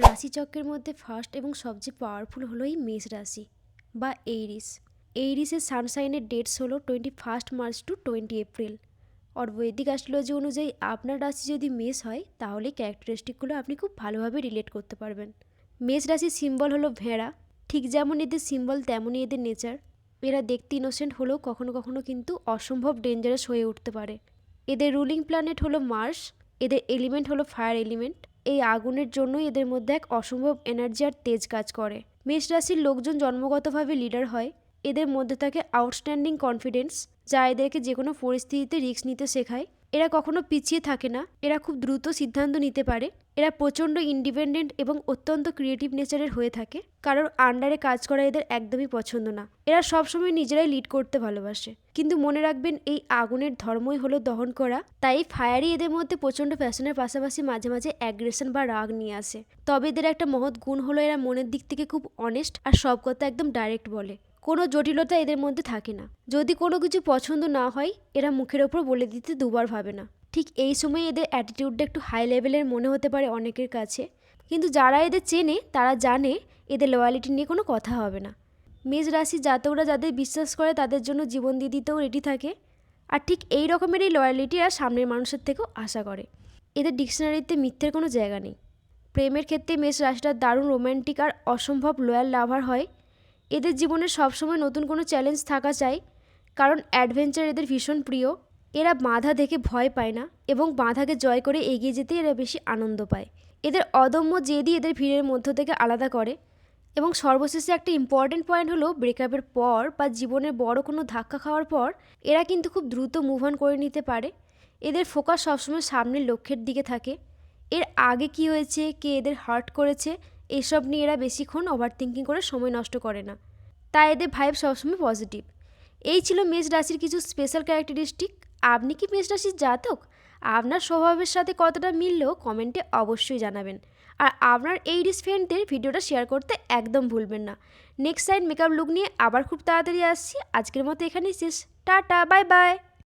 রাশিচক্রের মধ্যে ফার্স্ট এবং সবচেয়ে পাওয়ারফুল হলো এই মেষ রাশি বা এইরিস। এইরিসের সানসাইনের ডেটস হলো 21 মার্চ টু 20 এপ্রিল। আর বৈদিক অ্যাস্ট্রোলজি অনুযায়ী আপনার রাশি যদি মেষ হয় তাহলে ক্যারেক্টারিস্টিকগুলো আপনি খুব ভালোভাবে রিলেট করতে পারবেন। মেষ রাশির সিম্বল হলো ভেড়া। ঠিক যেমন এদের সিম্বল তেমনই এদের নেচার। এরা দেখতে ইনোসেন্ট হলেও কখনো কখনো কিন্তু অসম্ভব ডেঞ্জারাস হয়ে উঠতে পারে। এদের রুলিং প্ল্যানেট হলো মার্স। এদের এলিমেন্ট হলো ফায়ার এলিমেন্ট। এই আগুনের জন্যই এদের মধ্যে এক অসম্ভব এনার্জি আর তেজ কাজ করে। মেষ রাশির লোকজন জন্মগতভাবে লিডার হয়। এদের মধ্যে থাকে আউটস্ট্যান্ডিং কনফিডেন্স, যা এদেরকে যে কোনো পরিস্থিতিতে রিস্ক নিতে শেখায়। এরা কখনো পিছিয়ে থাকে না। এরা খুব দ্রুত সিদ্ধান্ত নিতে পারে। এরা প্রচণ্ড ইন্ডিপেন্ডেন্ট এবং অত্যন্ত ক্রিয়েটিভ নেচারের হয়ে থাকে। কারোর আন্ডারে কাজ করা এদের একদমই পছন্দ না। এরা সবসময় নিজেরাই লিড করতে ভালোবাসে। কিন্তু মনে রাখবেন, এই আগুনের ধর্মই হলো দহন করা। তাই ফায়ারই এদের মধ্যে প্রচণ্ড প্যাশনের পাশাপাশি মাঝে মাঝে অ্যাগ্রেশন বা রাগ নিয়ে আসে। তবে এদের একটা মহৎ গুণ হলো এরা মনের দিক থেকে খুব অনেস্ট আর সব কথা একদম ডাইরেক্ট বলে। কোনো জটিলতা এদের মধ্যে থাকে না। যদি কোনো কিছু পছন্দ না হয় এরা মুখের ওপর বলে দিতে দুবার ভাবে না। ঠিক এই সময় এদের অ্যাটিটিউডটা একটু হাই লেভেলের মনে হতে পারে অনেকের কাছে, কিন্তু যারা এদের চেনে তারা জানে এদের লয়ালিটি নিয়ে কোনো কথা হবে না। মেষ রাশির জাতকরা যাদের বিশ্বাস করে তাদের জন্য জীবন দিয়ে দিতেও রেডি থাকে। আর ঠিক এই রকমেরই লয়ালিটি আর সামনের মানুষের থেকেও আশা করে। এদের ডিকশনারিতে মিথ্যের কোনো জায়গা নেই। প্রেমের ক্ষেত্রে মেষ রাশিটা দারুণ রোম্যান্টিক আর অসম্ভব লয়াল লাভার হয়। এদের জীবনে সবসময় নতুন কোনো চ্যালেঞ্জ থাকা চাই, কারণ অ্যাডভেঞ্চার এদের ভীষণ প্রিয়। এরা বাধা দেখে ভয় পায় না এবং বাধাকে জয় করে এগিয়ে যেতে এরা বেশি আনন্দ পায়। এদের অদম্য জেদই এদের ভিড়ের মধ্য থেকে আলাদা করে। এবং সর্বশেষে একটা ইম্পর্টেন্ট পয়েন্ট হলো, ব্রেকআপের পর বা জীবনের বড় কোনো ধাক্কা খাওয়ার পর এরা কিন্তু খুব দ্রুত মুভ অন করে নিতে পারে। এদের ফোকাস সবসময় সামনের লক্ষ্যের দিকে থাকে। এর আগে কি হয়েছে, কে এদের হার্ট করেছে, এইসব নিয়ে এরা বেশিক্ষণ ওভার থিঙ্কিং করে সময় নষ্ট করে না। তাই এদের ভাইব সবসময় পজিটিভ। এই ছিল মেষ রাশির কিছু স্পেশাল ক্যারেক্টারিস্টিক। আপনি কি মেষ রাশির জাতক? আপনার স্বভাবের সাথে কতটা মিললেও কমেন্টে অবশ্যই জানাবেন। আর আপনার এই ফ্রেন্ডদের ভিডিওটা শেয়ার করতে একদম ভুলবেন না। নেক্সট টাইম মেকআপ লুক নিয়ে আবার খুব তাড়াতাড়ি আসছি। আজকের মতো এখানেই শেষ। Tata, bye bye.